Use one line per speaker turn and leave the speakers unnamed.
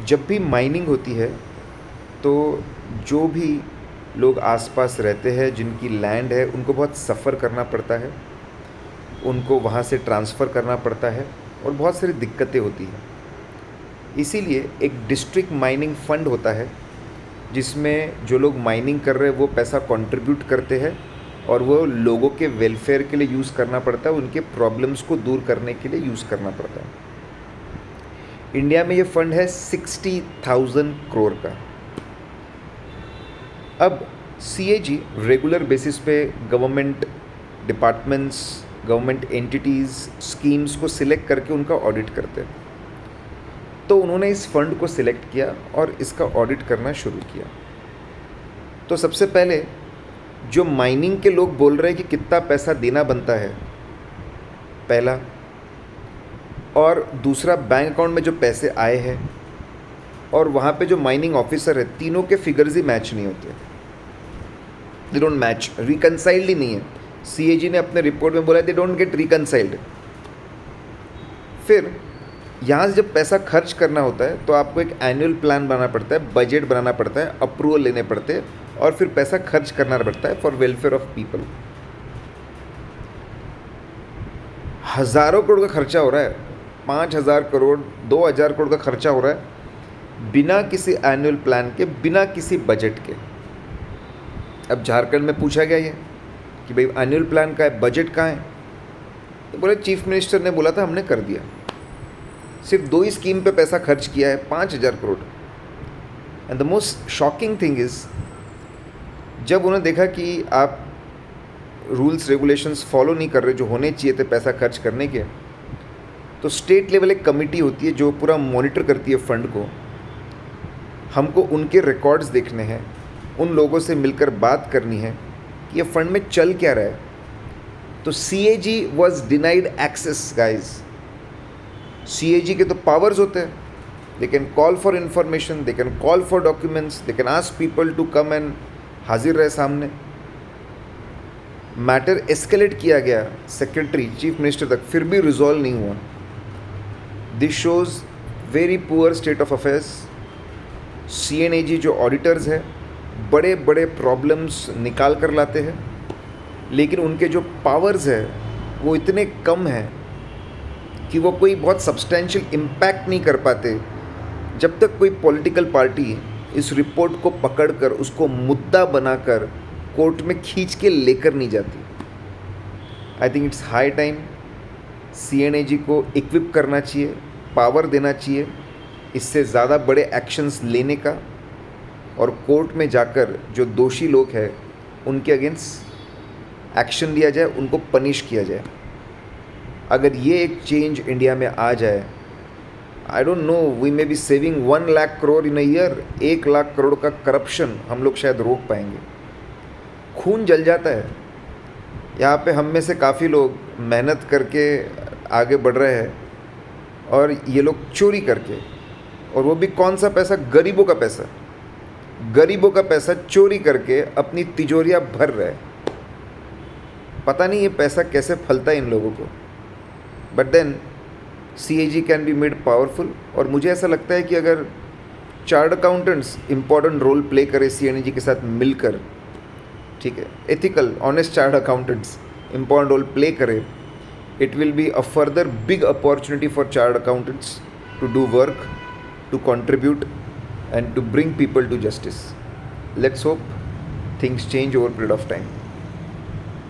जब भी माइनिंग होती है तो जो भी लोग आसपास रहते हैं, जिनकी लैंड है, उनको बहुत सफ़र करना पड़ता है, उनको वहाँ से ट्रांसफ़र करना पड़ता है और बहुत सारी दिक्कतें होती हैं। इसीलिए एक डिस्ट्रिक्ट माइनिंग फ़ंड होता है जिसमें जो लोग माइनिंग कर रहे हैं वो पैसा कंट्रीब्यूट करते हैं और वो लोगों के वेलफेयर के लिए यूज़ करना पड़ता है, उनके प्रॉब्लम्स को दूर करने के लिए यूज़ करना पड़ता है। इंडिया में ये फ़ंड है 60,000 करोड़ का। अब सीएजी रेगुलर बेसिस पे government departments, government entities, schemes को सिलेक्ट करके उनका ऑडिट करते हैं। तो उन्होंने इस फंड को सिलेक्ट किया और इसका ऑडिट करना शुरू किया। तो सबसे पहले जो माइनिंग के लोग बोल रहे हैं कि कितना पैसा देना बनता है, पहला, और दूसरा बैंक अकाउंट में जो पैसे आए हैं, और वहाँ पे जो माइनिंग ऑफिसर है, तीनों के फिगर्स ही मैच नहीं होते, दे डोंट मैच, रिकनसाइल्ड ही नहीं है। सीएजी ने अपने रिपोर्ट में बोला दे डोंट गेट रिकनसाइल्ड। फिर यहाँ से जब पैसा खर्च करना होता है तो आपको एक एनुअल प्लान बनाना पड़ता है, बजट बनाना पड़ता है, अप्रूवल लेने पड़ते हैं और फिर पैसा खर्च करना पड़ता है फॉर वेलफेयर ऑफ पीपल। हज़ारों करोड़ का खर्चा हो रहा है, 5,000 करोड़, 2,000 करोड़ का खर्चा हो रहा है बिना किसी एनुअल प्लान के, बिना किसी बजट के। अब झारखंड में पूछा गया ये कि भाई एनुअल प्लान का है, बजट कहाँ है? तो बोले चीफ मिनिस्टर ने बोला था, हमने कर दिया। सिर्फ 2 ही स्कीम पे पैसा खर्च किया है, 5,000 crore. And the most shocking thing is, जब उन्होंने देखा कि आप रूल्स रेगुलेशंस फॉलो नहीं कर रहे जो होने चाहिए थे पैसा खर्च करने के, तो स्टेट लेवल एक कमेटी होती है जो पूरा मॉनिटर करती है फंड को। हमको उनके रिकॉर्ड्स देखने हैं, उन लोगों से मिलकर बात करनी है कि ये फंड में चल क्या रहा है। तो CAG was denied access guys. CAG के तो पावर्स होते हैं, they can call for information, they can call for documents, they can ask people to come and हाजिर रहे सामने। मैटर एस्केलेट किया गया सेक्रेटरी, चीफ मिनिस्टर तक, फिर भी रिजॉल्व नहीं हुआ। This shows very poor state of affairs. CNAG जो ऑडिटर्स है बड़े बड़े प्रॉब्लम्स निकाल कर लाते हैं, लेकिन उनके जो पावर्स है वो इतने कम हैं कि वो कोई बहुत सब्सटेंशियल इम्पैक्ट नहीं कर पाते जब तक कोई पॉलिटिकल पार्टी इस रिपोर्ट को पकड़कर उसको मुद्दा बनाकर कोर्ट में खींच के लेकर नहीं जाती। I think it's high time CNAG को इक्विप करना चाहिए, पावर देना चाहिए इससे ज़्यादा बड़े एक्शंस लेने का, और कोर्ट में जाकर जो दोषी लोग हैं उनके अगेंस्ट एक्शन लिया जाए, उनको पनिश किया जाए। अगर ये एक चेंज इंडिया में आ जाए, I don't know, we may be saving 1 lakh crore in a year. 1 lakh crore का करप्शन हम लोग शायद रोक पाएंगे। खून जल जाता है यहाँ पे। हम में से काफ़ी लोग मेहनत करके आगे बढ़ रहे हैं और ये लोग चोरी करके, और वो भी कौन सा पैसा? गरीबों का पैसा, गरीबों का पैसा चोरी करके अपनी तिजोरियाँ भर रहे हैं। पता नहीं ये पैसा कैसे फलता है इन लोगों को। But then CAG can be made powerful. और मुझे ऐसा लगता है कि अगर chart accountants important role play करें सीएनएजी के साथ मिलकर, ठीक है, ethical honest chart accountants important role play करें, it will be a further big opportunity for chartered accountants to do work, to contribute and to bring people to justice. Let's hope things change over a period of time.